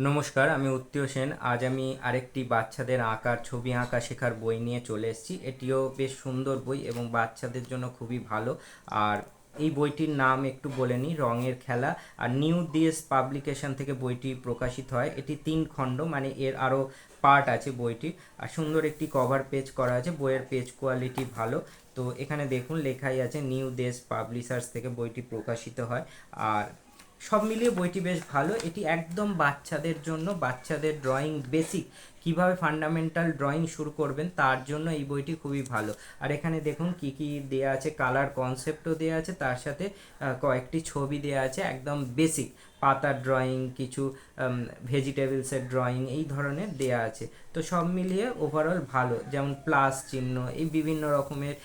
নমস্কার, আমি উত্তীয় সেন। আজ আমি আরেকটি বাচ্চাদের আঁকার ছবি আঁকা শেখার বই নিয়ে চলে এসেছি। এটিও বেশ সুন্দর বই এবং বাচ্চাদের জন্য খুবই ভালো। আর এই বইটির নাম একটু বলে নিই, রঙের খেলা। আর নিউ দিয়েস পাবলিকেশন থেকে বইটি প্রকাশিত হয়। এটি 3 খণ্ড, মানে এর আরও পার্ট আছে বইটি। আর সুন্দর একটি কভার পেজ করা আছে, বইয়ের পেজ কোয়ালিটি ভালো। তো এখানে দেখুন লেখাই আছে নিউ দেশ পাবলিশার্স থেকে বইটি প্রকাশিত হয়। আর সব মিলিয়ে বইটি বেশ ভালো। এটি একদম বাচ্চাদের জন্য, বাচ্চাদের ড্রয়িং বেসিক কিভাবে ফান্ডামেন্টাল ড্রয়িং শুরু করবেন তার জন্য এই বইটি খুবই ভালো। আর এখানে দেখুন কি কি দেয়া আছে, কালার কনসেপ্টও দেয়া আছে, তার সাথে কয়েকটি ছবি দেয়া আছে, একদম বেসিক পাতার ড্রয়িং, কিছু ভেজিটেবলসের ড্রয়িং এই ধরনের দেয়া আছে। তো সব মিলিয়ে ওভারঅল ভালো। যেমন প্লাস চিহ্ন, এই বিভিন্ন রকমের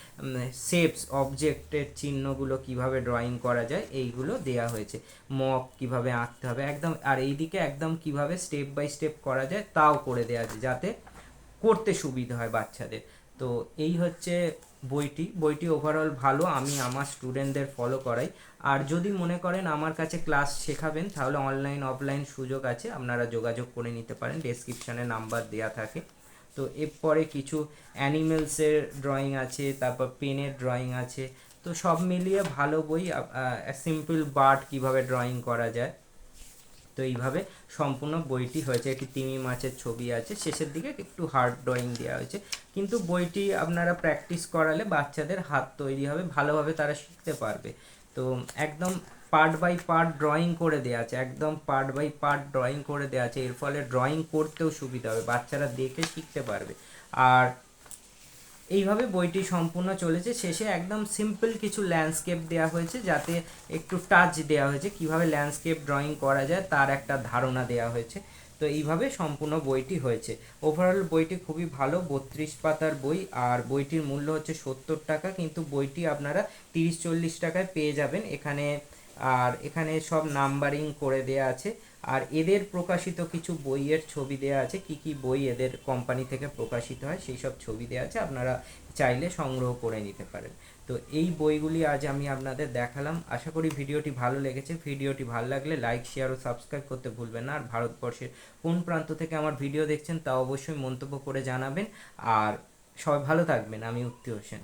শেপস, অবজেক্টের চিহ্নগুলো কিভাবে ড্রয়িং করা যায় এইগুলো দেয়া হয়েছে। মক কিভাবে আঁকতে হবে একদম, আর এইদিকে একদম কিভাবে স্টেপ বাই স্টেপ করা যায় তাও করে দেওয়া আছে, যাতে করতে সুবিধা হয় বাচ্চাদের। তো এই হচ্ছে বইটি ওভারঅল ভালো। আমি আমার স্টুডেন্টদের ফলো করাই। আর যদি মনে করেন আমার কাছে ক্লাস শেখাবেন, তাহলে অনলাইন অফলাইন সুযোগ আছে, আপনারা যোগাযোগ করে নিতে পারেন, ডেসক্রিপশানে নাম্বার দেওয়া থাকে। তো এরপরে কিছু অ্যানিমেলসের ড্রয়িং আছে, তারপর পেনের ড্রয়িং আছে। তো সব মিলিয়ে ভালো বই। সিম্পল বার্ড কিভাবে ড্রয়িং করা যায়, তো এইভাবে সম্পূর্ণ বইটি হয়েছে। একটি তিমি মাছের ছবি আছে, শেষের দিকে একটু হার্ড ড্রয়িং দেওয়া হয়েছে। কিন্তু বইটি আপনারা প্র্যাকটিস করালে বাচ্চাদের হাত তৈরি হবে, ভালোভাবে তারা শিখতে পারবে। তো একদম পার্ট বাই পার্ট ড্রয়িং করে দেওয়া আছে, একদম পার্ট বাই পার্ট ড্রয়িং করে দেওয়া আছে। এর ফলে ড্রয়িং করতেও সুবিধা হবে, বাচ্চারা দেখে শিখতে পারবে। আর এইভাবে বইটি সম্পূর্ণ চলেছে। শেষে একদম সিম্পল কিছু ল্যান্ডস্কেপ দেওয়া হয়েছে, যাতে একটু টাচ দেওয়া হয়েছে, কিভাবে ল্যান্ডস্কেপ ড্রয়িং করা যায় তার একটা ধারণা দেওয়া হয়েছে। তো এইভাবে সম্পূর্ণ বইটি হয়েছে। ওভারঅল বইটি খুবই ভালো, 32 পাতার বই। আর বইটির মূল্য হচ্ছে 70 টাকা, কিন্তু বইটি আপনারা 30-40 টাকায় পেয়ে যাবেন এখানে। আর এখানে সব নাম্বারিং করে দেয়া আছে। আর এদের প্রকাশিত কিছু বইয়ের ছবি দেওয়া আছে, কি কি বই এদের কোম্পানি থেকে প্রকাশিত হয় সেই সব ছবি দেওয়া আছে, আপনারা চাইলে সংগ্রহ করে নিতে পারেন। তো এই বইগুলি আজ আমি আপনাদের দেখালাম। আশা করি ভিডিওটি ভালো লেগেছে। ভিডিওটি ভালো লাগলে লাইক, শেয়ার ও সাবস্ক্রাইব করতে ভুলবেন না। আর ভারতবর্ষের কোন প্রান্ত থেকে আমার ভিডিও দেখছেন তা অবশ্যই মন্তব্য করে জানাবেন। আর সবাই ভালো থাকবেন। আমি উত্তী হোসেন।